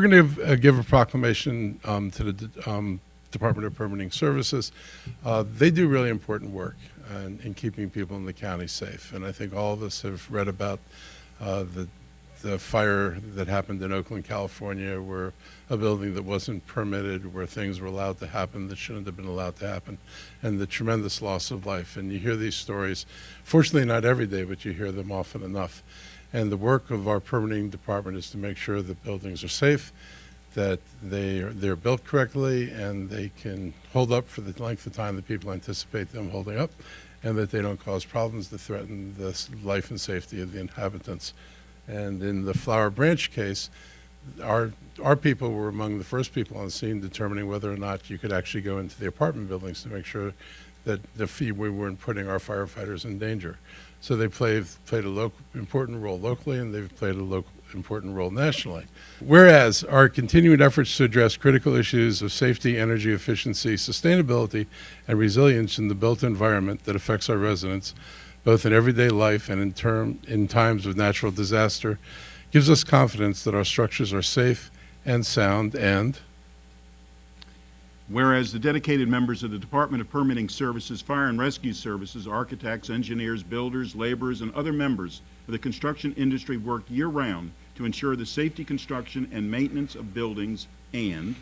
we're going to give a proclamation to the Department of Permitting Services. They do really important work in keeping people in the county safe. And I think all of us have read about the fire that happened in Oakland, California, where a building that wasn't permitted, where things were allowed to happen that shouldn't have been allowed to happen, and the tremendous loss of life. And you hear these stories, fortunately not every day, but you hear them often enough. And the work of our permitting department is to make sure that buildings are safe, that they're built correctly, and they can hold up for the length of time that people anticipate them holding up, and that they don't cause problems that threaten the life and safety of the inhabitants. And in the Flower Branch case, our people were among the first people on the scene determining whether or not you could actually go into the apartment buildings to make sure that we weren't putting our firefighters in danger. So they played a important role locally, and they've played a important role nationally. Whereas our continuing efforts to address critical issues of safety, energy efficiency, sustainability, and resilience in the built environment that affects our residents, both in everyday life and in times of natural disaster, gives us confidence that our structures are safe and sound. And whereas the dedicated members of the Department of Permitting Services, Fire and Rescue Services, architects, engineers, builders, laborers, and other members of the construction industry work year-round to ensure the safety, construction, and maintenance of buildings. And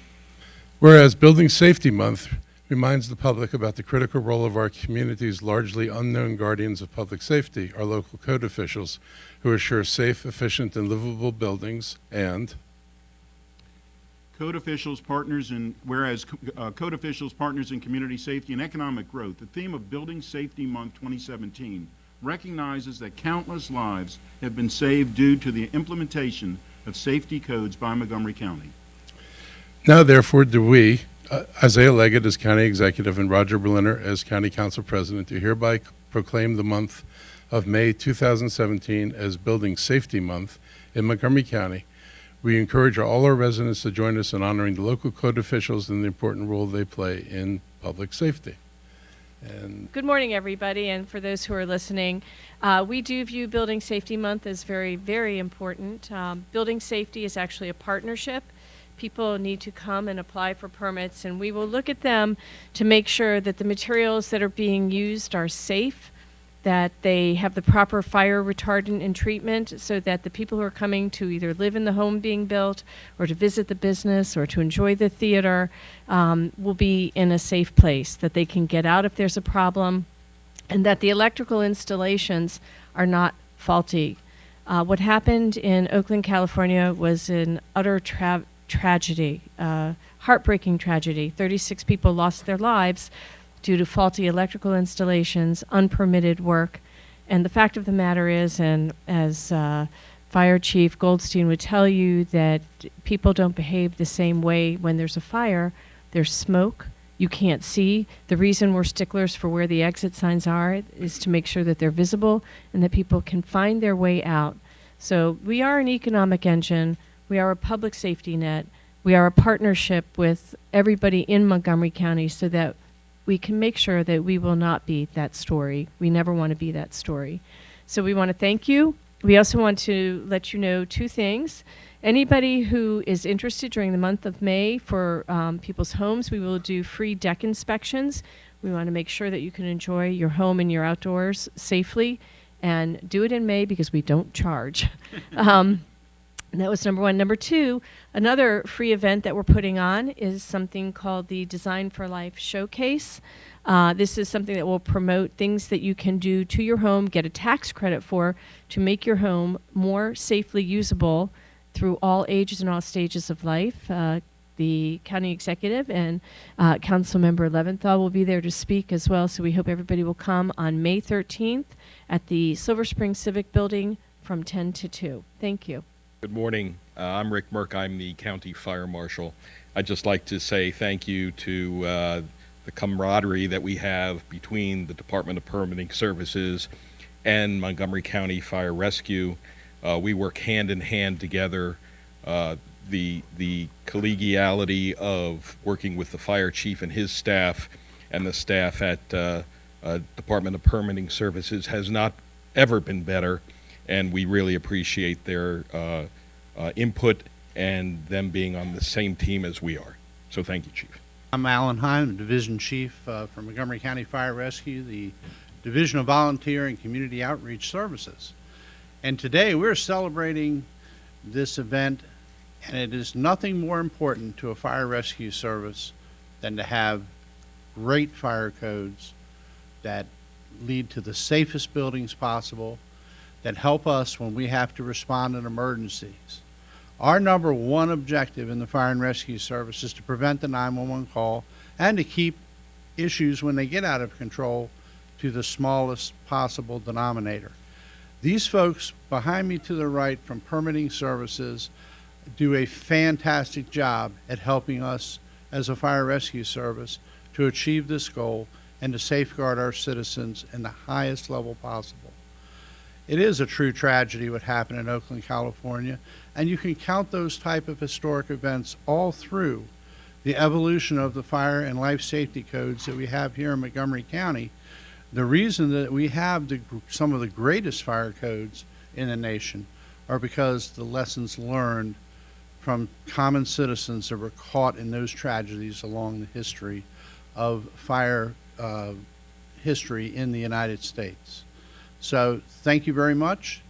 whereas Building Safety Month reminds the public about the critical role of our community's largely unknown guardians of public safety, our local code officials, who assure safe, efficient, and livable buildings. And code officials, partners in code officials, partners in community safety and economic growth, the theme of Building Safety Month 2017 recognizes that countless lives have been saved due to the implementation of safety codes by Montgomery County. Now, therefore, do we, Isaiah Leggett as County Executive and Roger Berliner as County Council President, do hereby proclaim the month of May 2017 as Building Safety Month in Montgomery County. We encourage all our residents to join us in honoring the local code officials and the important role they play in public safety. And good morning, everybody, and for those who are listening, we do view Building Safety Month as very, very important. Building safety is actually a partnership. People need to come and apply for permits, and we will look at them to make sure that the materials that are being used are safe, that they have the proper fire retardant and treatment, so that the people who are coming to either live in the home being built or to visit the business or to enjoy the theater will be in a safe place, that they can get out if there's a problem, and that the electrical installations are not faulty. What happened in Oakland, California was an utter tragedy, heartbreaking tragedy. 36 people lost their lives due to faulty electrical installations, unpermitted work. And the fact of the matter is, and as Fire Chief Goldstein would tell you, that people don't behave the same way when there's a fire. There's smoke. You can't see. The reason we're sticklers for where the exit signs are is to make sure that they're visible and that people can find their way out. So we are an economic engine. We are a public safety net. We are a partnership with everybody in Montgomery County so that we can make sure that we will not be that story. We never want to be that story. So we want to thank you. We also want to let you know two things. Anybody who is interested during the month of May for people's homes, we will do free deck inspections. We want to make sure that you can enjoy your home and your outdoors safely, and do it in May because we don't charge. And that was number one. Number two, another free event that we're putting on is something called the Design for Life Showcase. This is something that will promote things that you can do to your home, get a tax credit for, to make your home more safely usable through all ages and all stages of life. The county executive and Councilmember Leventhal will be there to speak as well, so we hope everybody will come on May 13th at the Silver Spring Civic Building from 10 to 2. Thank you. Good morning. I'm Rick Merck. I'm the County Fire Marshal. I'd just like to say thank you to the camaraderie that we have between the Department of Permitting Services and Montgomery County Fire Rescue. We work hand in hand together. The collegiality of working with the fire chief and his staff and the staff at Department of Permitting Services has not ever been better, and we really appreciate their input and them being on the same team as we are. So thank you, Chief. I'm Alan Hine, Division Chief for Montgomery County Fire Rescue, the Division of Volunteer and Community Outreach Services. And today we're celebrating this event, and it is nothing more important to a fire rescue service than to have great fire codes that lead to the safest buildings possible, that help us when we have to respond in emergencies. Our number one objective in the Fire and Rescue Service is to prevent the 911 call and to keep issues when they get out of control to the smallest possible denominator. These folks behind me to the right from permitting services do a fantastic job at helping us as a fire rescue service to achieve this goal and to safeguard our citizens in the highest level possible. It is a true tragedy what happened in Oakland, California, and you can count those type of historic events all through the evolution of the fire and life safety codes that we have here in Montgomery County. The reason that we have some of the greatest fire codes in the nation are because the lessons learned from common citizens that were caught in those tragedies along the history of fire history in the United States. So thank you very much.